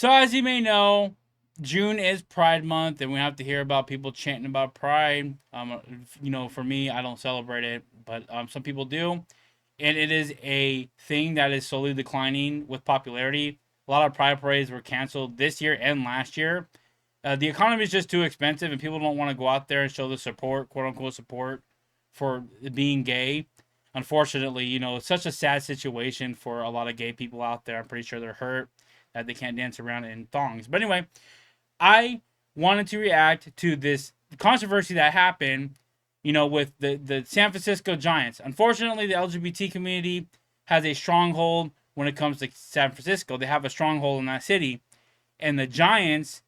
So as you may know, June is Pride Month, and we have to hear about people chanting about Pride. For me, I don't celebrate it, but some people do, and it is a thing that is slowly declining with popularity. A lot of Pride parades were canceled this year and last year. The economy is just too expensive, and people don't want to go out there and show the support, quote unquote support, for being gay. Unfortunately, it's such a sad situation for a lot of gay people out there. I'm pretty sure they're hurt that they can't dance around in thongs. But anyway, I wanted to react to this controversy that happened, with the San Francisco Giants. Unfortunately, the LGBT community has a stronghold when it comes to San Francisco. They have a stronghold in that city, and the Giants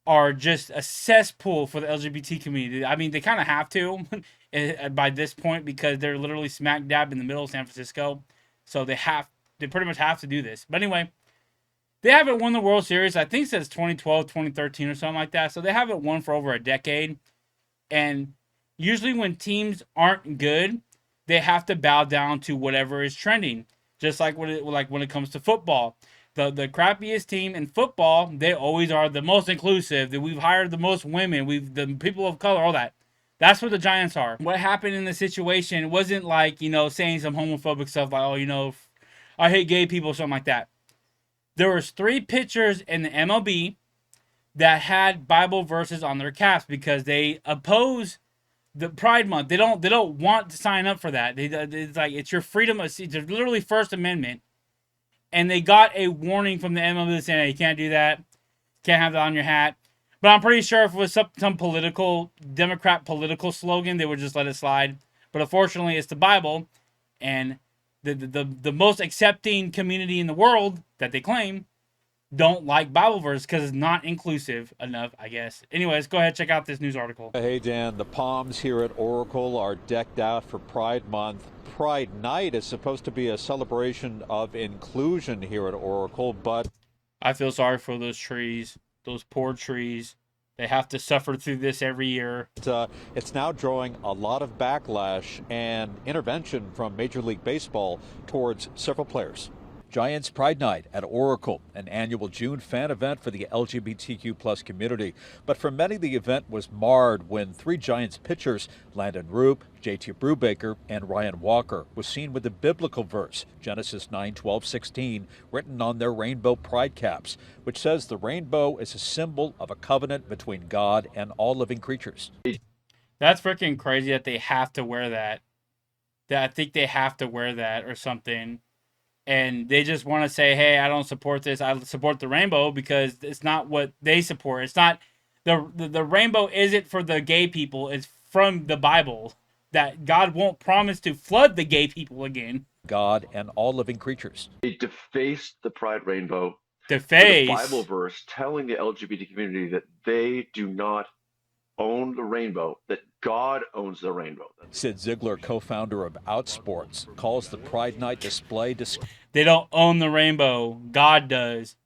are just a cesspool for the LGBT community. I mean, they kind of have to by this point because they're literally smack dab in the middle of San Francisco. So they pretty much have to do this. But anyway, they haven't won the World Series, I think since 2012, 2013 or something like that. So they haven't won for over a decade. And usually when teams aren't good, they have to bow down to whatever is trending. Just like when it comes to football. The crappiest team in football, they always are the most inclusive. That we've hired the most women, we've the people of color, all that. That's what the Giants are. What happened in the situation wasn't like, saying some homophobic stuff like, oh, I hate gay people, something like that. There was 3 pitchers in the MLB that had Bible verses on their caps because they oppose the Pride Month. They don't want to sign up for that. It's like it's your freedom of speech. It's literally First Amendment, and they got a warning from the MLB saying, hey, you can't do that, can't have that on your hat. But I'm pretty sure if it was some political Democrat political slogan, they would just let it slide. But unfortunately, it's the Bible, and the most accepting community in the world that they claim don't like Bible verse because it's not inclusive enough, I guess. Anyways, go ahead, check out this news article. Hey Dan, the Palms here at Oracle are decked out for Pride Month. Pride Night is supposed to be a celebration of inclusion here at Oracle, but I feel sorry for those trees, those poor trees. They have to suffer through this every year. it's now drawing a lot of backlash and intervention from Major League Baseball towards several players. Giants Pride Night at Oracle, an annual June fan event for the LGBTQ plus community. But for many, the event was marred when 3 Giants pitchers, Landon Roop, JT Brubaker, and Ryan Walker, was seen with the biblical verse, Genesis 9:12-16, written on their rainbow pride caps, which says the rainbow is a symbol of a covenant between God and all living creatures. That's freaking crazy that they have to wear that. I think they have to wear that or something. And they just want to say, hey, I don't support this. I support the rainbow because it's not what they support. It's not the rainbow isn't for the gay people. It's from the Bible that God won't promise to flood the gay people again. God and all living creatures. They defaced the Pride Rainbow with a Bible Deface. verse telling the LGBT community that they do not own the rainbow, that God owns the rainbow. Sid Ziegler, co-founder of Outsports, calls the Pride Night display They don't own the rainbow. God does.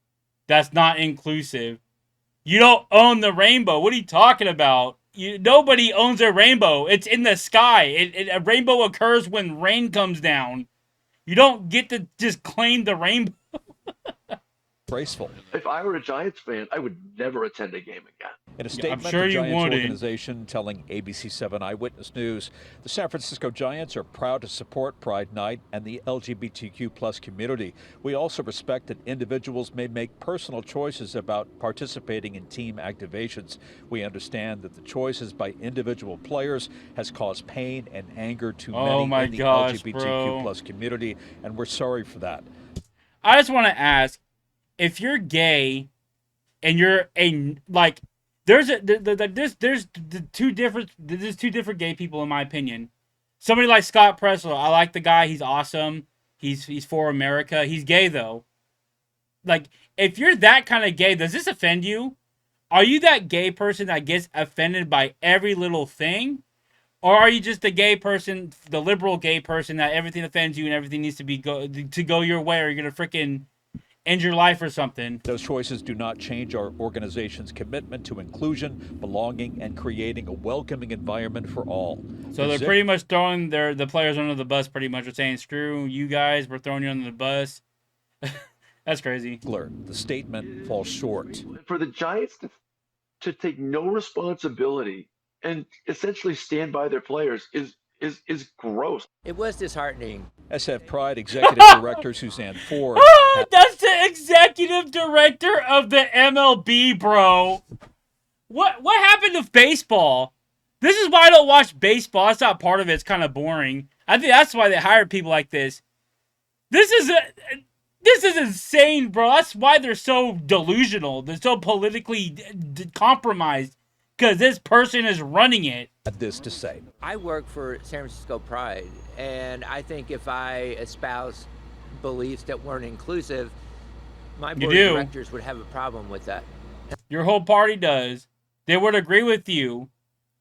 That's not inclusive. You don't own the rainbow. What are you talking about? Nobody owns a rainbow. It's in the sky. A rainbow occurs when rain comes down. You don't get to just claim the rainbow. graceful. If I were a Giants fan, I would never attend a game again. In a statement, I'm sure the you Giants wouldn't. organization telling ABC7 Eyewitness News, the San Francisco Giants are proud to support Pride Night and the LGBTQ plus community. We also respect that individuals may make personal choices about participating in team activations. We understand that the choices by individual players has caused pain and anger to many in the LGBTQ plus community, and we're sorry for that. I just want to ask, if you're gay and you're there's two different gay people in my opinion. Somebody like Scott Presler, I like the guy. He's awesome. He's for America. He's gay though. Like, if you're that kind of gay, does this offend you? Are you that gay person that gets offended by every little thing? Or are you just the gay person, the liberal gay person that everything offends you and everything needs to go your way, or you're gonna freaking end your life or something? Those choices do not change our organization's commitment to inclusion, belonging, and creating a welcoming environment for all. So they're pretty much throwing the players under the bus. Pretty much, they're saying, "Screw you guys, we're throwing you under the bus." That's crazy. The statement falls short. For the Giants to take no responsibility and essentially stand by their players is gross. It was disheartening. SF Pride Executive Director Suzanne Ford. That's the executive director of the MLB, bro. What happened to baseball? This is why I don't watch baseball. That's not part of it. It's kind of boring. I think that's why they hire people like this. This is insane, bro. That's why they're so delusional. They're so politically compromised because this person is running it. Had this to say. I work for San Francisco Pride, and I think if I espouse beliefs that weren't inclusive, my board of directors would have a problem with that. Your whole party does. They would agree with you.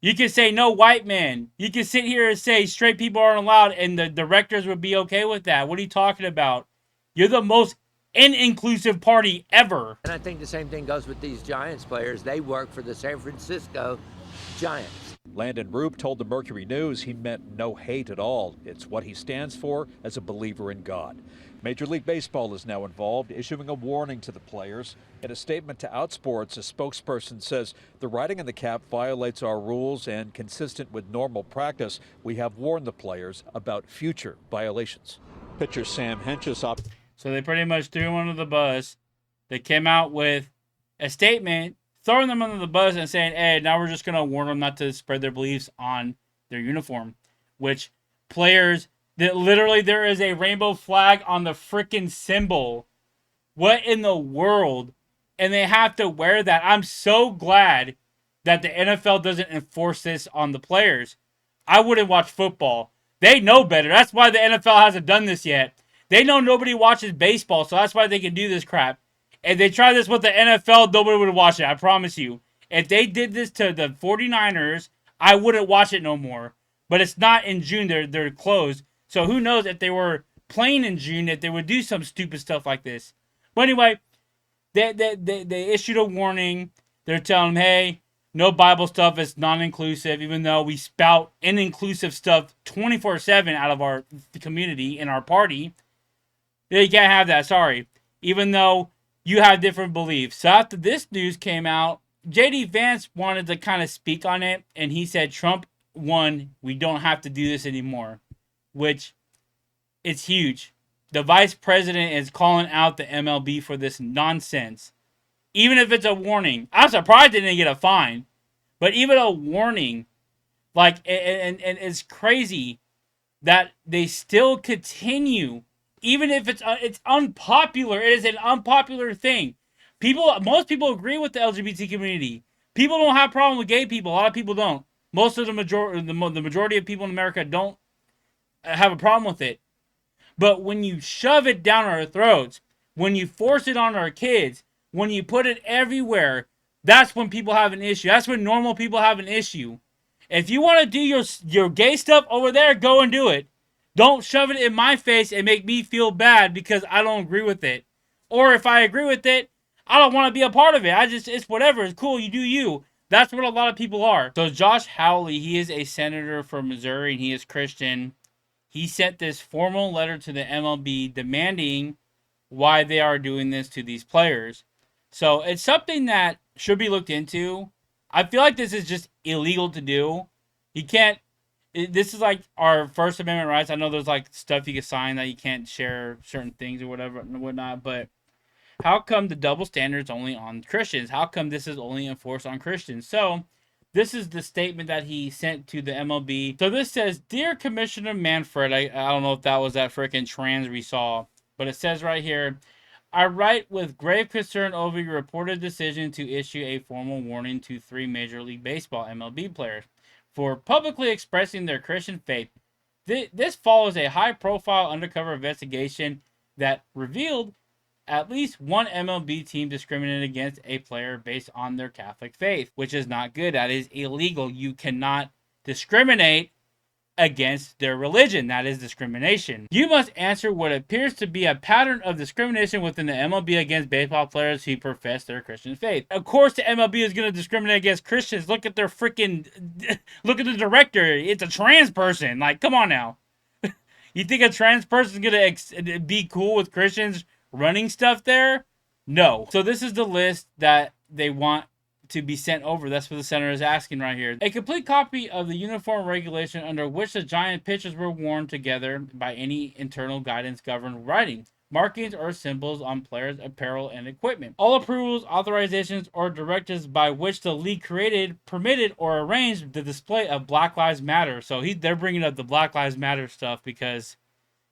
You can say no white men. You can sit here and say straight people aren't allowed, and the directors would be okay with that. What are you talking about? You're the most inclusive party ever. And I think the same thing goes with these Giants players. They work for the San Francisco Giants. Landon Roop told the Mercury News he meant no hate at all. It's what he stands for as a believer in God. Major League Baseball is now involved, issuing a warning to the players. In a statement to Outsports, a spokesperson says the writing in the cap violates our rules, and consistent with normal practice, we have warned the players about future violations. Pitcher Sam Hentges up. So they pretty much threw him under the bus. They came out with a statement throwing them under the bus and saying, hey, now we're just going to warn them not to spread their beliefs on their uniform. Which players, that literally there is a rainbow flag on the freaking symbol. What in the world? And they have to wear that. I'm so glad that the NFL doesn't enforce this on the players. I wouldn't watch football. They know better. That's why the NFL hasn't done this yet. They know nobody watches baseball, so that's why they can do this crap. If they try this with the NFL, nobody would watch it, I promise you. If they did this to the 49ers, I wouldn't watch it no more. But it's not in June. They're closed. So who knows if they were playing in June, that they would do some stupid stuff like this. But anyway, they issued a warning. They're telling them, hey, no Bible stuff is non-inclusive, even though we spout inclusive stuff 24/7 out of our community in our party. You can't have that, sorry. Even though you have different beliefs. So after this news came out, J.D. Vance wanted to kind of speak on it, and he said Trump won. We don't have to do this anymore, which it's huge. The vice president is calling out the MLB for this nonsense. Even if it's a warning. I'm surprised they didn't get a fine. But even a warning, like, and it's crazy that they still continue. Even if it's unpopular, it is an unpopular thing. Most people agree with the LGBT community. People don't have a problem with gay people. A lot of people don't. Most of the majority of people in America don't have a problem with it. But when you shove it down our throats, when you force it on our kids, when you put it everywhere, that's when people have an issue. That's when normal people have an issue. If you want to do your gay stuff over there, go and do it. Don't shove it in my face and make me feel bad because I don't agree with it. Or if I agree with it, I don't want to be a part of it. It's whatever. It's cool. You do you. That's what a lot of people are. So Josh Hawley, he is a senator from Missouri, and he is Christian. He sent this formal letter to the MLB demanding why they are doing this to these players. So it's something that should be looked into. I feel like this is just illegal to do. You can't. This is like our First Amendment rights. I know there's like stuff you can sign that you can't share certain things or whatever and whatnot. But how come the double standards only on Christians? How come this is only enforced on Christians? So this is the statement that he sent to the MLB. So this says, Dear Commissioner Manfred, I don't know if that was that freaking trans we saw, but it says right here, I write with grave concern over your reported decision to issue a formal warning to 3 Major League Baseball MLB players for publicly expressing their Christian faith. This follows a high-profile undercover investigation that revealed at least one MLB team discriminated against a player based on their Catholic faith, which is not good. That is illegal. You cannot discriminate against their religion. That is discrimination. You must answer what appears to be a pattern of discrimination within the MLB against baseball players who profess their Christian faith. Of course the MLB is going to discriminate against Christians. Look at their freaking... Look at the director. It's a trans person. Like, come on now. You think a trans person is going to be cool with Christians running stuff there, no. So this is the list that they want to be sent over. That's what the senator is asking right here. A complete copy of the uniform regulation under which the Giant pitchers were worn together by any internal guidance governed writing, markings or symbols on players' apparel and equipment. All approvals, authorizations, or directives by which the league created, permitted, or arranged the display of Black Lives Matter. So they're bringing up the Black Lives Matter stuff because,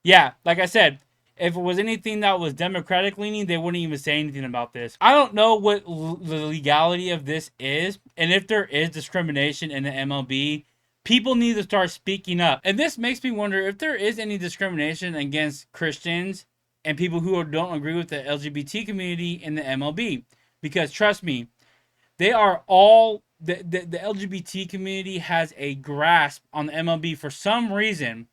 yeah, like I said, if it was anything that was Democratic leaning, they wouldn't even say anything about this. I don't know what the legality of this is, and if there is discrimination in the MLB, people need to start speaking up. And this makes me wonder if there is any discrimination against Christians and people who don't agree with the LGBT community in the MLB. Because trust me, they are all, the LGBT community has a grasp on the MLB for some reason.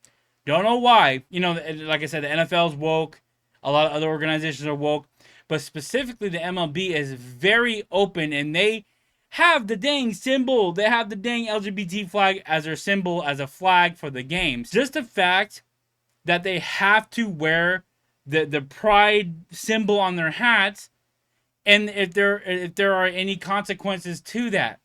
Don't know why. You know, like I said, the NFL's woke. A lot of other organizations are woke. But specifically, the MLB is very open, and they have the dang symbol. They have the dang LGBT flag as their symbol, as a flag for the games. Just the fact that they have to wear the pride symbol on their hats, and if there are any consequences to that.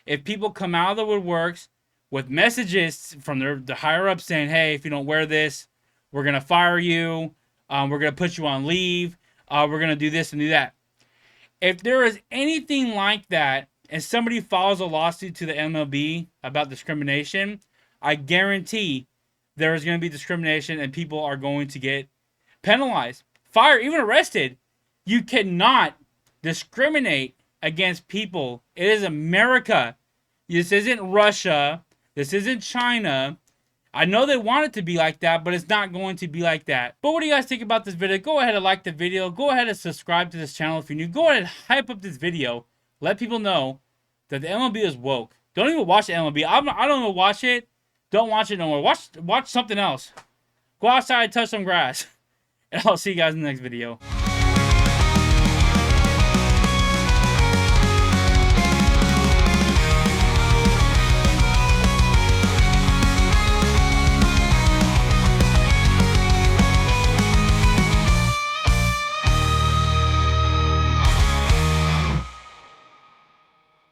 If people come out of the woodworks with messages from the higher up saying, hey, if you don't wear this, we're going to fire you. We're going to put you on leave. We're going to do this and do that. If there is anything like that and somebody files a lawsuit to the MLB about discrimination, I guarantee there is going to be discrimination and people are going to get penalized, fired, even arrested. You cannot discriminate against people. It is America. This isn't Russia. This isn't China. I know they want it to be like that, but it's not going to be like that. But what do you guys think about this video? Go ahead and like the video. Go ahead and subscribe to this channel if you're new. Go ahead and hype up this video. Let people know that the MLB is woke. Don't even watch the MLB. I don't even watch it. Don't watch it no more. Watch something else. Go outside and touch some grass. And I'll see you guys in the next video.